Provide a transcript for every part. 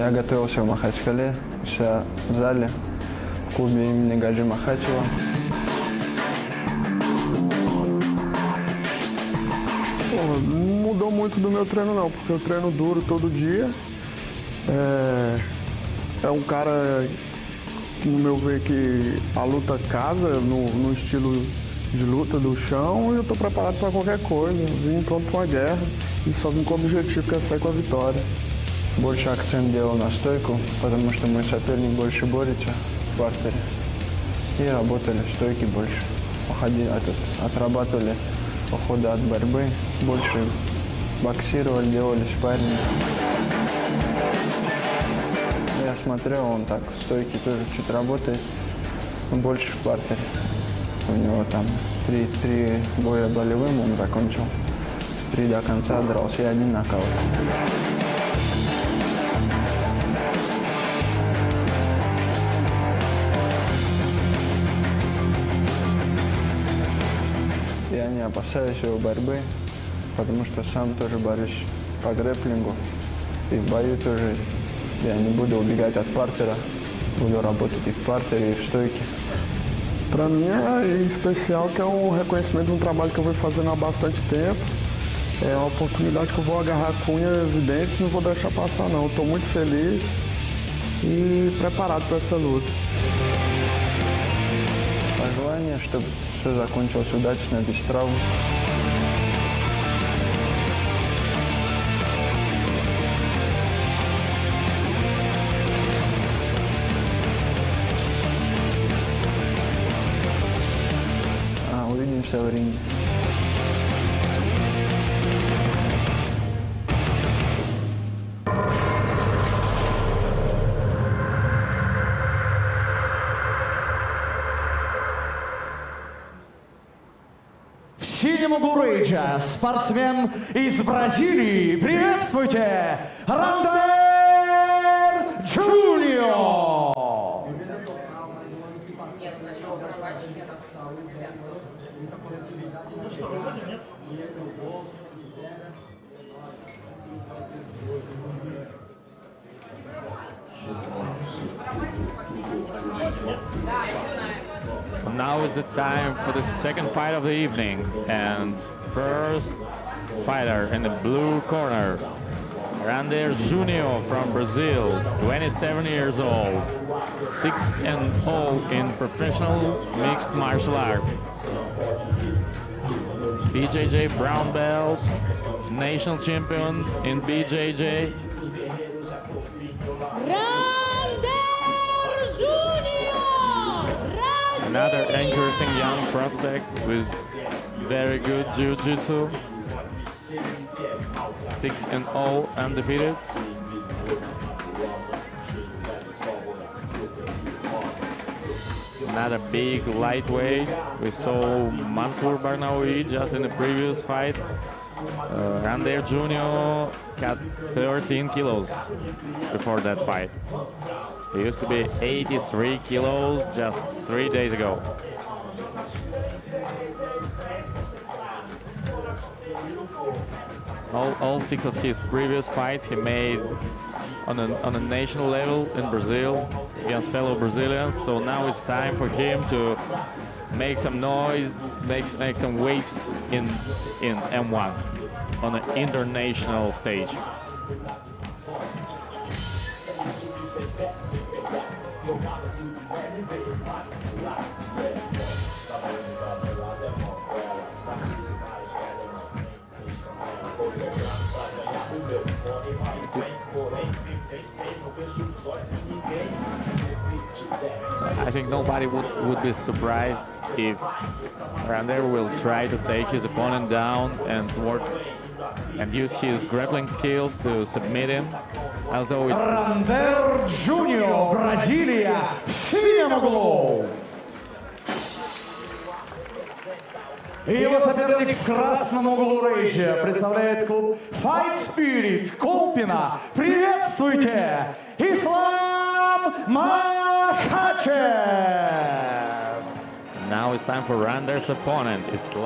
Я готовился в Махачкале, сейчас в зале, в клубе имени Гаджи Махачева. Não mudou muito do meu treino não, porque eu treino duro todo dia. É um cara que, no meu ver, que a luta casa no estilo de luta do chão, e eu estou preparado para qualquer coisa. Vim pronto para uma guerra и só vim com o objetivo, que é sair com a vitória. Больше акцент делал на стойку, потому что мой соперник больше борется в партере. И работали стойки больше. Отрабатывали уходы от борьбы, больше боксировали, делали спарринг. Я смотрел, он так, стойки тоже чуть работает, но больше в партере. У него там три боя болевым он закончил. 3 до конца дрался и 1 нокаут. Я не опасаюсь его борьбы, потому что сам тоже борюсь по грэпплингу. И в бою тоже я не буду убегать от партера, буду работать и в parтере, и в стойке. Para mim é especial, que é um reconhecimento de um trabalho que eu venho fazendo há bastante tempo. É uma oportunidade que eu vou agarrar com unhas e dentes, não vou deixar passar não. Estou muito feliz e preparado para essa luta. Пожелание, чтобы все закончилось удачно, без травм. Увидимся в ринге. В синем углу рейджа спортсмен из Бразилии. Приветствуйте, Рандер Джунио! Now is the time for the second fight of the evening, and first fighter in the blue corner, Randers Junior from Brazil, 27 years old, 6-0 in professional mixed martial arts. BJJ brown belt, national champion in BJJ. Another interesting young prospect with very good jiu-jitsu. 6-0 undefeated. Another big lightweight. We saw Mansour Barnaoui just in the previous fight. Randers Junior cut 13 kilos before that fight. He used to be 83 kilos just 3 days ago. All 6 of his previous fights he made on a national level in Brazil against fellow Brazilians. So now it's time for him to make some noise, make some waves in M1 on an international stage. I think nobody would be surprised if Randers will try to take his opponent down and work and use his grappling skills to submit him. Although Рандер Джунио, Бразилия, в синем углу. И его соперник в красном углу рейджа представляет клуб Fight Spirit Колпино. Приветствуйте, Ислам Махачев! now it's time for Rander's opponent, Ислам.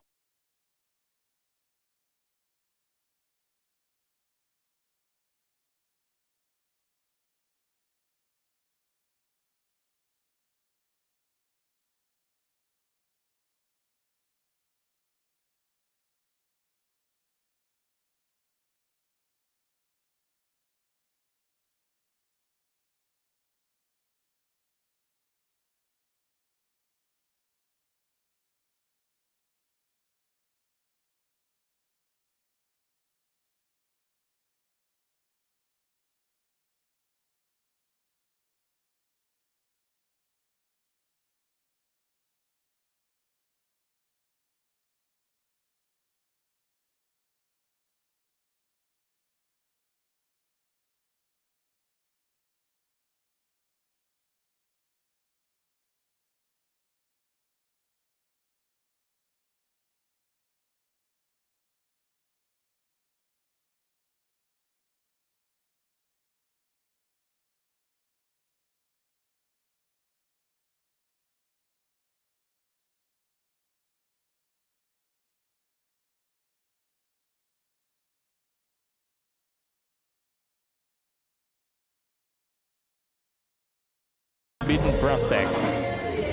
unbeaten prospects.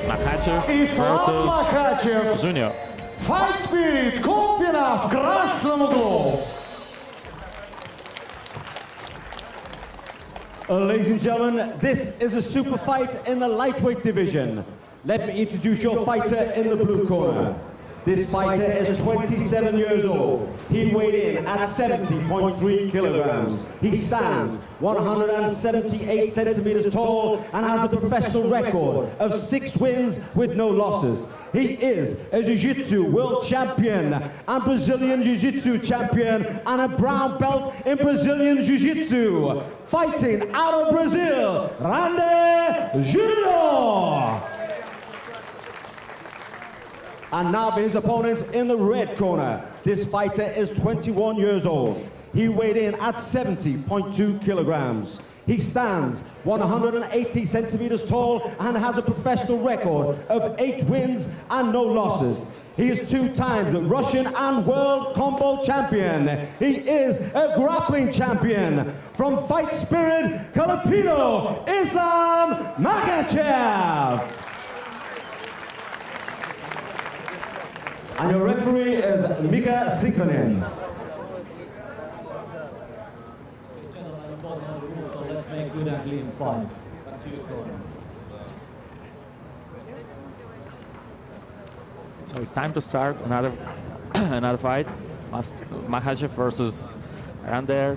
Махачев Ислам versus Махачев. Джунио. Fight Spirit Колпина в красном углу. Ladies and gentlemen, this is a super fight in the lightweight division. Let me introduce your fighter in the blue corner. This fighter is 27 years old. He weighed in at 70.3 kilograms. He stands 178 centimeters tall and has a professional record of 6 wins with no losses. He is a Jiu-Jitsu world champion and Brazilian Jiu-Jitsu champion and a brown belt in Brazilian Jiu-Jitsu. Fighting out of Brazil, Rander Junior. And now for his opponent in the red corner. This fighter is 21 years old. He weighed in at 70.2 kilograms. He stands 180 centimeters tall and has a professional record of 8 wins and no losses. He is 2 times Russian and world combo champion. He is a grappling champion. From Fight Spirit, Filipino, Ислам Махачев. And your referee is Mika Sikonin. Let's make good and clean fight. Back to your corner. So it's time to start another another fight. Machaczev versus Randер.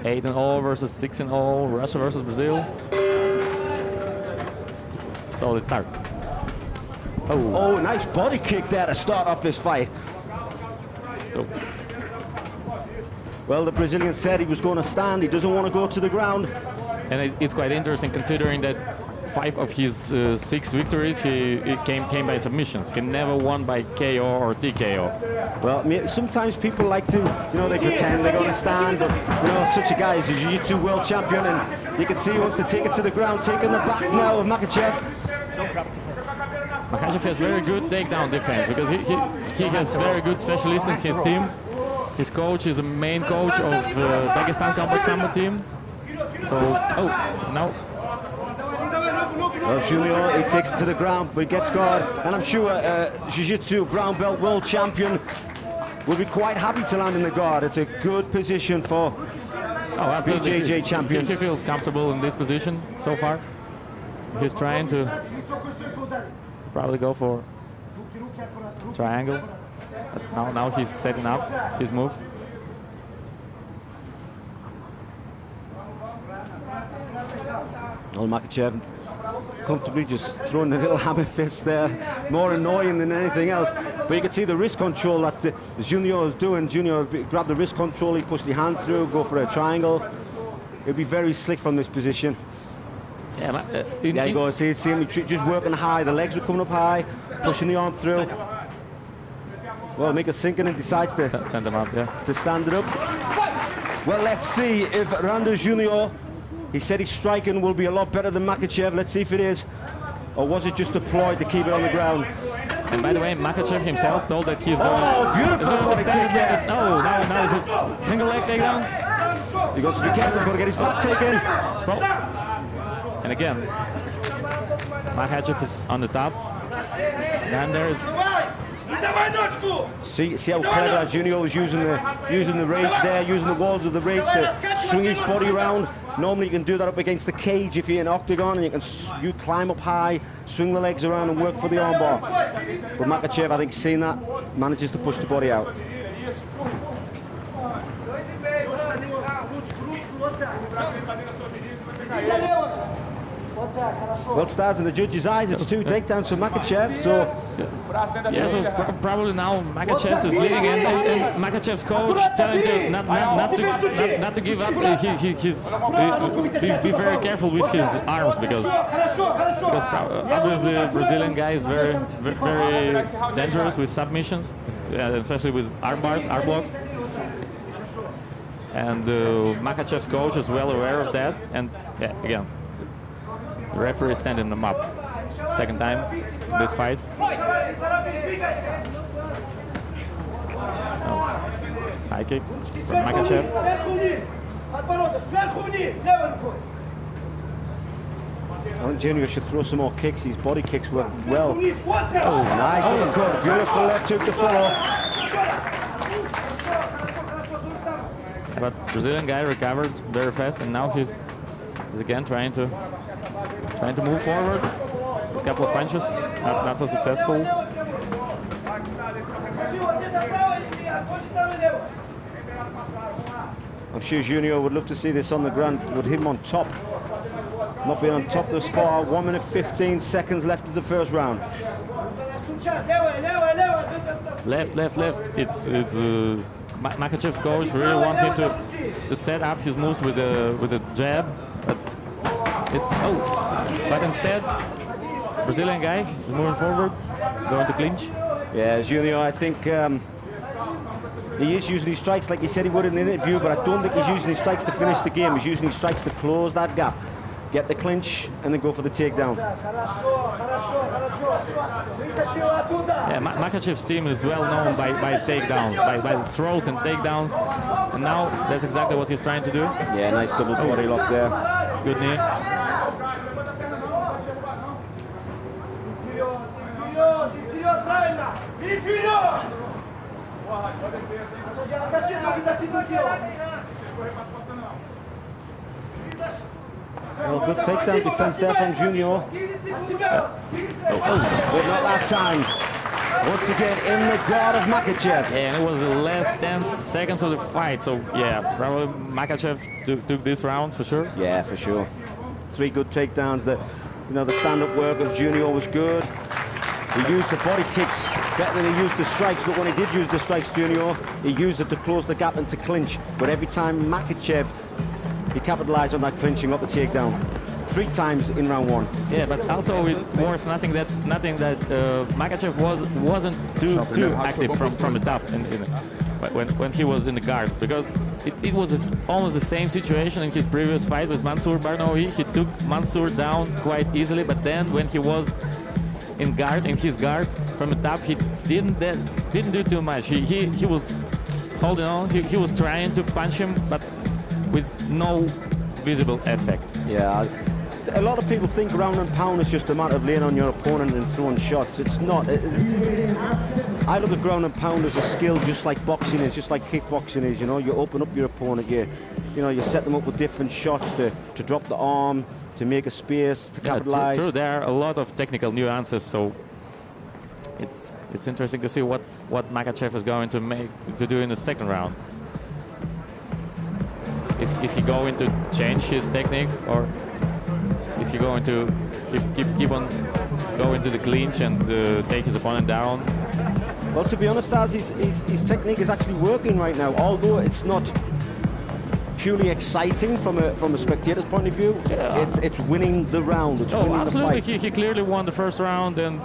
8-0 versus 6-0. Russia versus Brazil. So let's start. Oh, nice body kick there to start off this fight. Oh. Well, the Brazilian said he was going to stand. He doesn't want to go to the ground. And it's quite interesting considering that 5 of his 6 victories he came by submissions. He never won by KO or TKO. Well, sometimes people like to, they pretend they're going to stand, but, such a guy is a Jiu-Jitsu world champion, and you can see he wants to take it to the ground, taking the back now of Machaczev. Machaczev has very good takedown defense because he has very good specialists in his team. His coach is the main coach of Dagestan Combat Sambo team. So, now. Well, Junior, he takes it to the ground, but he gets guard, and I'm sure Jiu-Jitsu brown belt world champion will be quite happy to land in the guard. It's a good position for BJJ champions. He feels comfortable in this position so far. He's trying to probably go for triangle. But now he's setting up his moves. Well, Machaczev comfortably just throwing a little hammer fist there, more annoying than anything else. But you can see the wrist control that Junior is doing. Junior grab the wrist control, he pushed the hand through, go for a triangle. He'll be very slick from this position. Yeah, there you go, see him just working high, the legs are coming up high, pushing the arm through. Well, Mika Sikonin decides to stand him up, to stand it up. Well, let's see if Randers Junior, he said his striking will be a lot better than Machaczev. Let's see if it is. Or was it just a ploy to keep it on the ground? And by the way, Machaczev himself told that he's going to beautiful body kick there. No, now is it single leg takedown? He got to be careful, got to get his back taken. And again, Machaczev is on the top. And there's... See how clever Junior was using the rage there, using the walls of the rage to swing his body around. Normally you can do that up against the cage if you're in an octagon, and you climb up high, swing the legs around and work for the armbar. But Machaczev, I think, seeing that, manages to push the body out. Well, stars in the judge's eyes, it's 2 takedowns for Machaczev, so... Yeah, so probably now Machaczev is leading, and Machachev's coach telling him not to give up. Be very careful with his arms because obviously the Brazilian guy is very dangerous with submissions, especially with arm bars, arm blocks. And Machachev's coach is well aware of that, and yeah, again. The referee is standing them up. Second time in this fight. High kick from Machaczev. I think Junior should throw some more kicks. His body kicks work well. Oh, nice uppercut. Beautiful left hook to follow. But Brazilian guy recovered very fast, and now he's again trying to move forward. There's a couple of punches, not so successful. I'm sure Junior would love to see this on the ground with him on top. Not being on top thus far. 1 minute 15 seconds left of the first round. Left. It's Makhachev's coach really want him to set up his moves with a jab, but instead Brazilian guy is moving forward, going to clinch. Yeah, Junior, I think he is using his strikes like he said he would in the interview, but I don't think he's using his strikes to finish the game. He's using his strikes to close that gap, get the clinch, and then go for the takedown. Yeah, Makhachev's team is well known by takedowns, by the throws and takedowns, and now that's exactly what he's trying to do. Yeah, nice double body lock there. Good knee. Well, good takedown defense there from Junior. But not that time. Once again in the guard of Makhachev. Yeah, and it was the last 10 seconds of the fight, so yeah, probably Makhachev took this round for sure. Yeah, for sure. 3 good takedowns. The stand-up work of Junior was good. He used the body kicks better than he used the strikes, but when he did use the strikes, Junior, he used it to close the gap and to clinch. But every time Makhachev, he capitalized on that clinching, got the takedown. 3 times in round 1. Yeah, but also it was nothing that Makhachev wasn't too active from the top when he was in the guard, because it was almost the same situation in his previous fight with Mansour Barnaoui. He took Mansour down quite easily, but then when he was in his guard from the top, he didn't do too much. He was holding on. He was trying to punch him, but with no visible effect. Yeah, a lot of people think ground and pound is just a matter of laying on your opponent and throwing shots. It's not. I look at ground and pound as a skill, just like boxing is, just like kickboxing is. You know, you open up your opponent, you set them up with different shots to drop the arm, to make a space, to capitalize. True, there are a lot of technical nuances, so it's interesting to see what Makhachev is going to do in the second round. Is he going to change his technique, or is he going to keep on going to the clinch and take his opponent down? Well, to be honest, Az, his technique is actually working right now, although it's not purely exciting from a spectator's point of view. Yeah. It's winning the round. It's winning absolutely. The fight. He clearly won the first round, and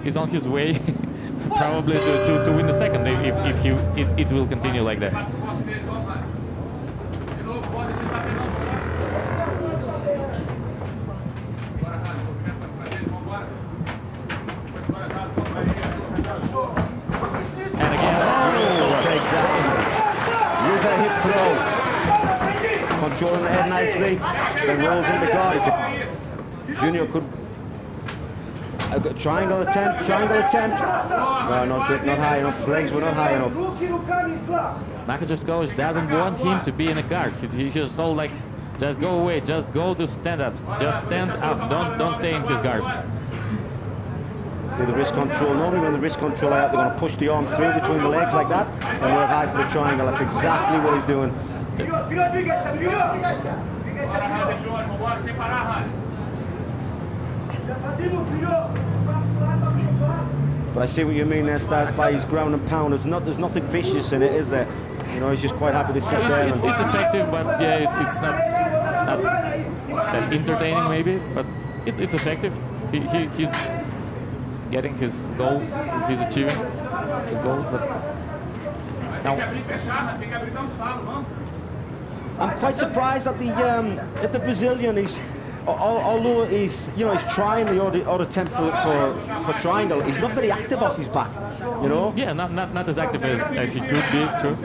he's on his way probably to win the second if it will continue like that. And again, take that. Use a hip throw. Controlling the head nicely, then rolls into guard. Junior could triangle attempt. No, not good, not high enough. His legs were not high enough. Makhachev's coach doesn't want him to be in a guard. He just told, like, just go away, just go to stand-ups, just stand up, don't stay in his guard. See the wrist control. Normally when the wrist control out, they're going to push the arm through between the legs like that and work high for the triangle. That's exactly what he's doing. But I see what you mean there, Stas, by his ground and pound. There's nothing vicious in it, is there? You know, he's just quite happy to sit there. It's effective, but yeah, it's not that entertaining maybe, but it's effective. He's getting his goals, he's achieving his goals, but now I'm quite surprised at the Brazilian. although he's, you know, he's trying the odd attempt for triangle, he's not very active off his back, you know? Yeah, not as active as he could be, true.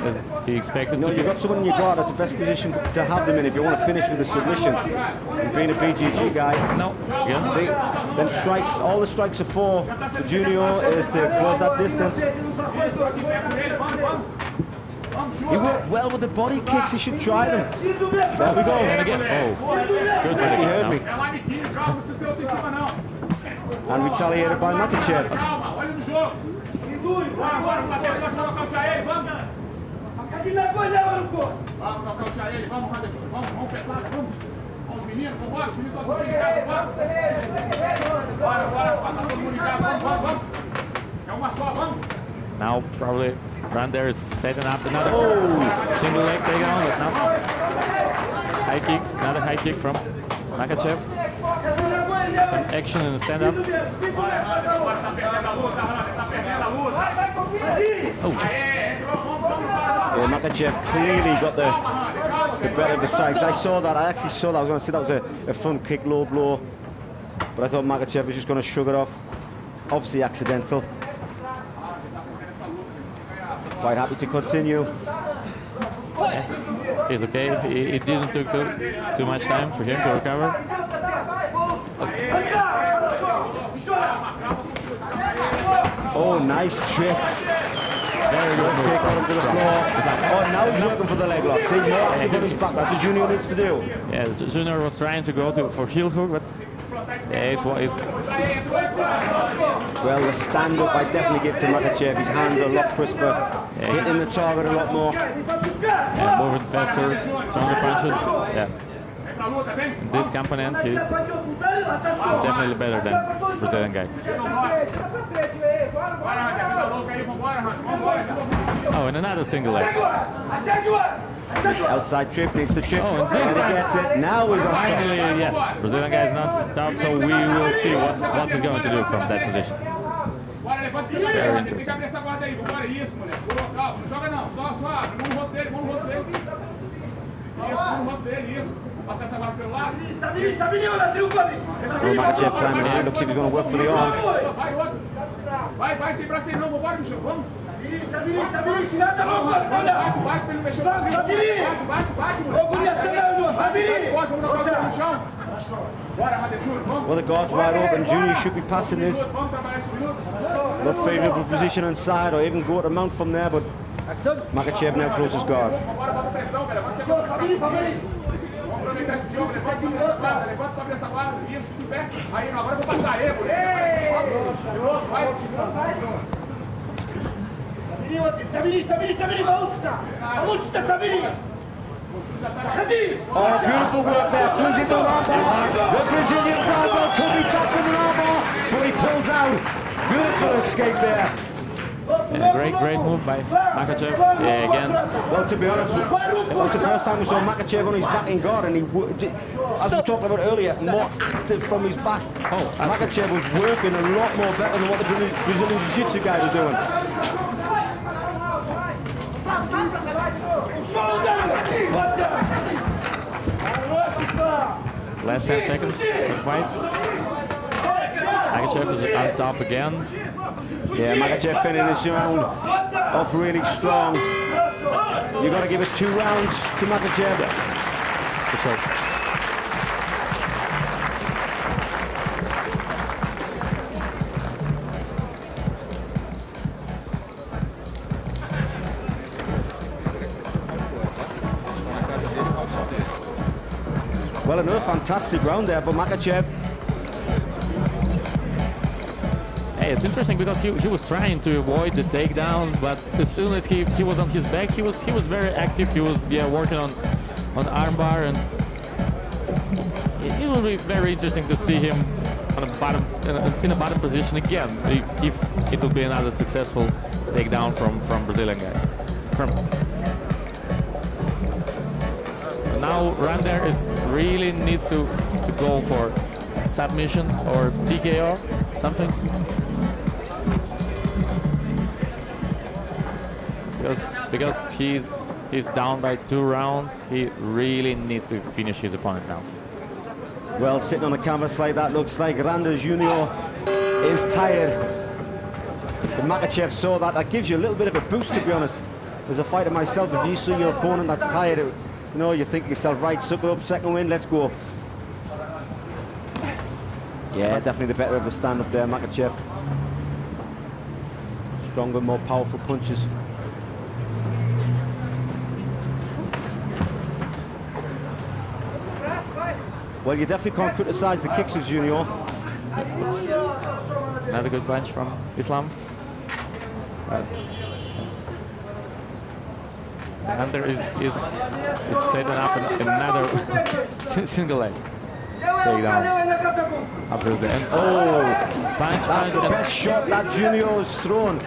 As he expected You know, to you've be. got someone in your guard, that's the best position to have them in if you want to finish with a submission. And being a BGG guy. No, yeah. See, then strikes, all the strikes are for Junior is to close that distance. He worked well with the body kicks, he should try them. There we go. And again, oh, good He body heard kick me. now. And retaliated by Makachev. Now probably Rander is setting up another single leg takedown. But now high kick, another high kick from Makachev. Some action in the stand-up. Yeah, Makachev clearly got the better of the strikes. I saw that, I actually saw that. I was going to say that was a front kick, low blow. But I thought Makachev was just going to shrug it off. Obviously accidental. Quite happy to continue. He's okay. It didn't take too much time for him to recover. Oh, nice trick. Very good move. Kick onto the floor. Oh, now he's looking for the leg lock. See, more active on his back. That's what Junior needs to do. Yeah, Junior was trying to go for heel hook, but yeah, it's Well, the stand-up I definitely give to Makachev. His hands are a lot crisper. Hitting the target a lot more. yeah, moving faster, stronger punches. Yeah. In this component, he's definitely better than Brazilian guy. Oh, and another single leg. Outside trip needs to chip. Oh, and this And he time- gets it. Now he's on top. Finally, yeah, Brazilian guy is not top, so we will see what he's going to do from that position. Very interesting. Well, Makachev climbing high. Looks like he's going to work for the arm. Well, the guard's wide open. Junior should be passing this. Not favourable position on side or even go to mount from there, but Makachev now closes guard. Oh, beautiful work there. Twins into an armbar. The Brazilian guard could be tough with an armbar, but he pulls out. Beautiful escape there. Yeah, great move by Makachev. Yeah, again. Well, to be honest, it was the first time we saw Makachev on his back in guard, and as we talked about earlier, more active from his back. Oh, Makachev was working a lot more better than what the Brazilian Jiu-Jitsu guys are doing. Last 10 seconds for the fight. Makachev is on top again. Yeah, Makachev finished this round off really strong. You got to give it 2 rounds to Makachev. For sure. Well, another fantastic round there for Makachev. Hey, it's interesting because he was trying to avoid the takedowns, but as soon as he was on his back, he was very active. He was working on armbar, and it will be very interesting to see him on the bottom in a bottom position again. If it will be another successful takedown from Brazilian guy. Now Rander really needs to go for submission or TKO, something. Because he's down by 2 rounds, he really needs to finish his opponent now. Well, sitting on the canvas like that, looks like Randers Junior is tired. But Makachev saw that. That gives you a little bit of a boost, to be honest. As a fighter myself, if you see your opponent that's tired, you know, you think to yourself, right, suck it up, second win, let's go. Yeah, definitely the better of the stand-up there, Makachev. Stronger, more powerful punches. Well, you definitely can't criticise the kicks of Junior. Another good punch from Islam. Randers is setting up another single leg takedown. Up to the end. Oh, punch, That's the best shot that Junior has thrown.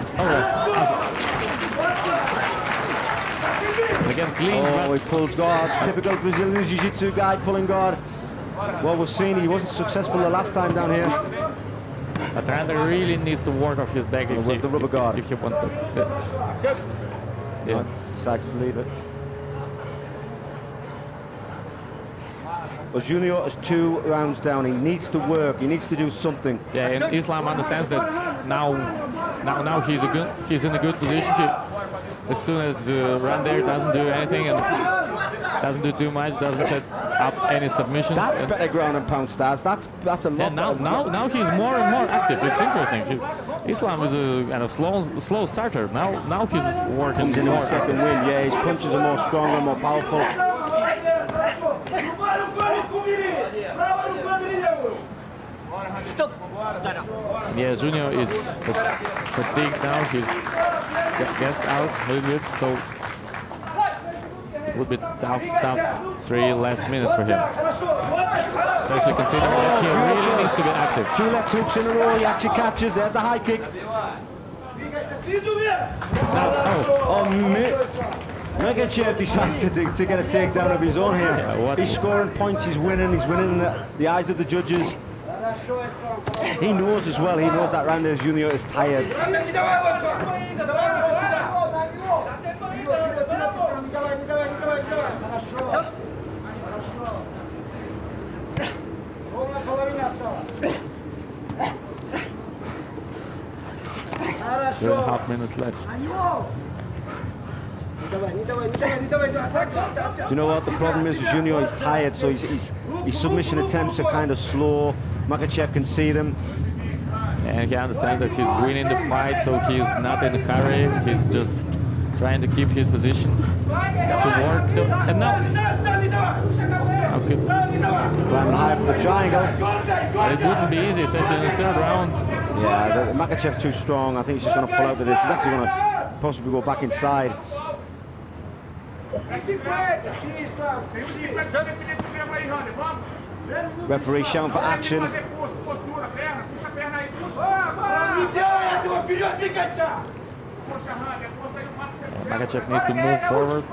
Again, clean. Oh, he pulls guard. Typical Brazilian Jiu-Jitsu guy pulling guard. Well, we've seen he wasn't successful the last time down here. But Randers really needs to work off his back if the rubber guard. If he wants to. Yeah. Decides to leave it. Well, Junior is 2 rounds down. He needs to work. He needs to do something. Yeah, and Islam understands that now he's in a good position. As soon as Randers doesn't do anything and doesn't do too much, doesn't set up any submissions. That's better ground and pound stars. That's a lot. And now he's more and more active. It's interesting. Islam is a kind of slow starter. Now he's working. Comes in his second win. Yeah, his punches are more stronger, more powerful. Yeah, Junior is fatigued now. He's gassed out a little bit, so a little bit tough 3 last minutes for him. Especially considering that he really needs to be active. 2 left hooks in a row. He actually catches. There's a high kick. Makachev decides to get a takedown of his own here. Yeah, he's scoring points. He's winning. He's winning in the eyes of the judges. He knows as well. He knows that Randers Junior is tired. Two and a half minutes left. Do you know what the problem is? Junior is tired, so his submission attempts are kind of slow. Makachev can see them. And he understands that he's winning the fight, so he's not in a hurry. He's just trying to keep his position to work. And now climbing high from the triangle. It wouldn't be easy, especially in the 3rd round. Yeah, Makachev too strong. I think he's just going to pull out of this. He's actually going to possibly go back inside. Referee shouting for action. Makachev needs to move forward.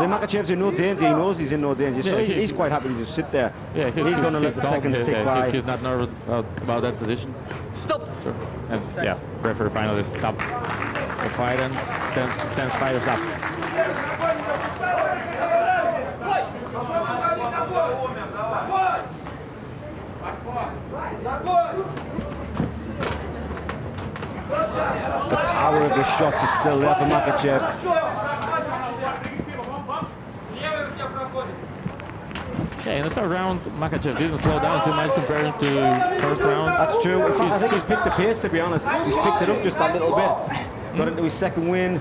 Makachev's in no danger. He knows he's in no danger, so he's quite happy to just sit there. Yeah, he's going to let the seconds tick by. He's not nervous about that position. Stop. Sure. And yeah, referee finally stopped the fight and stands fighters up. The power of the shots is still there for Makachev. Yeah, in the 3rd round, Makachev didn't slow down too much compared to 1st round. That's true. I think he's picked the pace, to be honest. He's picked it up just a little bit. Got into his 2nd win.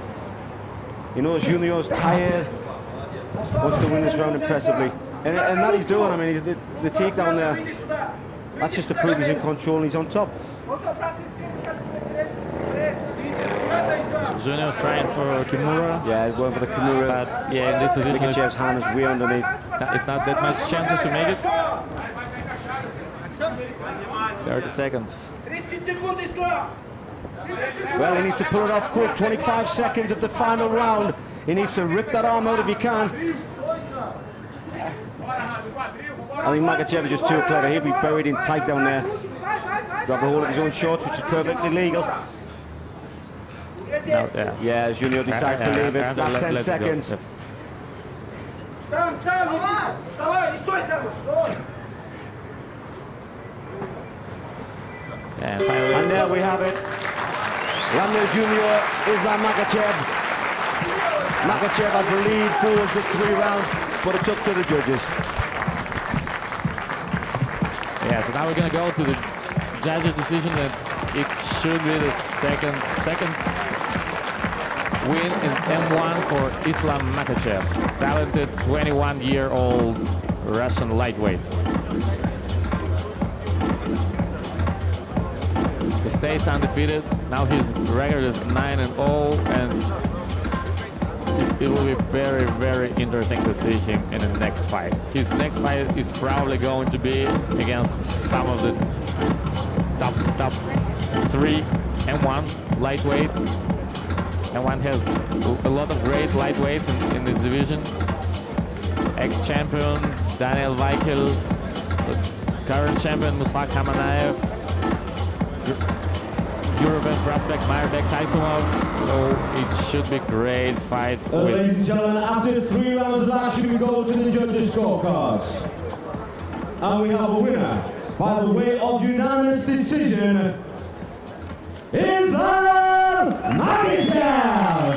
He knows Junior's tired. Wants to win this round impressively. And that he's doing. I mean, the takedown there, that's just to prove he's in control and he's on top. Junior's trying for Kimura. Yeah, he's going for the Kimura. But yeah, in this position, Makachev's hand is way underneath. It's not that much chances to make it. 30 seconds. Well, he needs to pull it off quick. 25 seconds of the final round. He needs to rip that arm out if he can. I think Makachev is just too clever. He'll be buried in tight down there. Grab a hold of his own shorts, which is perfectly legal. No, yeah, Junior decides to leave it. Last 10 seconds. And finally, And there we have it. Randel Junior, Ислам Махачев. Makachev has the lead towards the 3 rounds, but it's up to the judges. yeah, so now we're going to go to the judges' decision, and it should be the second win in M1 for Ислам Махачев, talented 21-year-old Russian lightweight. He stays undefeated. Now his record is 9-0, and it will be very, very interesting to see him in the next fight. His next fight is probably going to be against some of the top 3 M1 lightweights. M1 has a lot of great lightweights in this division. Ex-champion Daniel Weichel, current champion Musa Kamanaev, European prospect Myrbek Taisumov. So it should be great fight. Ladies and gentlemen, after 3 rounds of action, we go to the judges' scorecards. And we have a winner by the way of unanimous decision, Ислам Махачев!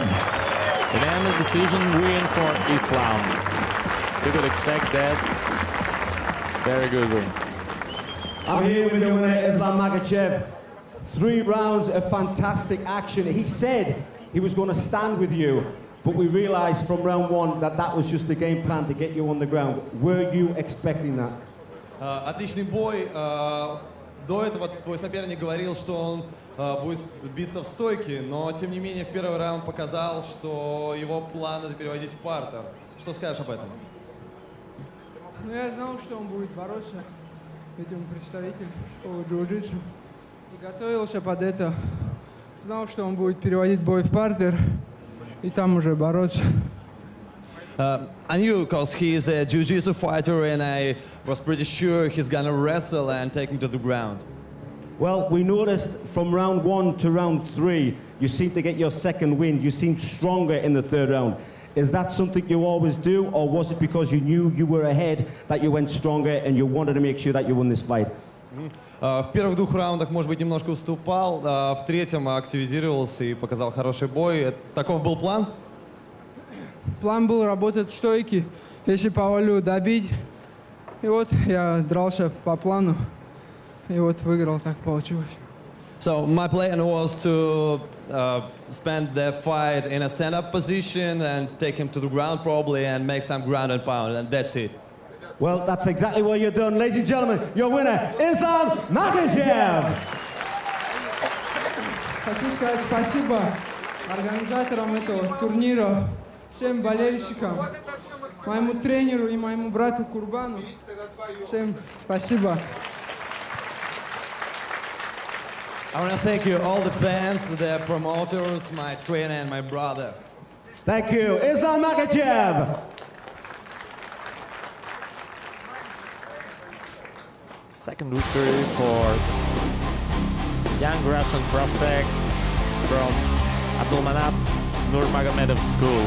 Unanimous decision win for Islam. You could expect that. Very good win. I'm here with the winner, Ислам Махачев. 3 rounds of fantastic action. He said he was going to stand with you, but we realized from round 1 that that was just the game plan to get you on the ground. Were you expecting that? Отличный бой. До этого твой соперник говорил, что он будет биться в стойке, но тем не менее в первый раунд показал, что его план это переводить в партер. Что скажешь об этом? Ну, я знал, что он будет бороться, ведь он представитель школы джиу-джитсу. И готовился под это. Знал, что он будет переводить бой в партер и там уже бороться. I knew because he is a jiu-jitsu fighter and I was pretty sure he's gonna wrestle and take him to the ground. Well, we noticed from round 1 to round 3, you seemed to get your second win. You seemed stronger in the 3rd round. Is that something you always do, or was it because you knew you were ahead that you went stronger and you wanted to make sure that you won this fight? В первых 2 раундах, может быть, немножко уступал, в 3-м активизировался и показал хороший бой. Таков был план? План был работать в стойке, если по волю добить. И вот я дрался по плану, и вот выиграл, так получилось. So my plan was to spend the fight in a stand-up position and take him to the ground probably and make some ground and pound, and that's it. Well, that's exactly what you've done. Ladies and gentlemen, your winner, Ислам Махачев! Хочу сказать спасибо организаторам этого турнира, всем болельщикам, моему тренеру и моему брату Курбану. Всем спасибо. I want to thank you, all the fans, the promoters, my trainer, and my brother. Thank you, Ислам Махачев! Second victory for young Russian prospect from Abdulmanap Nurmagomedov School.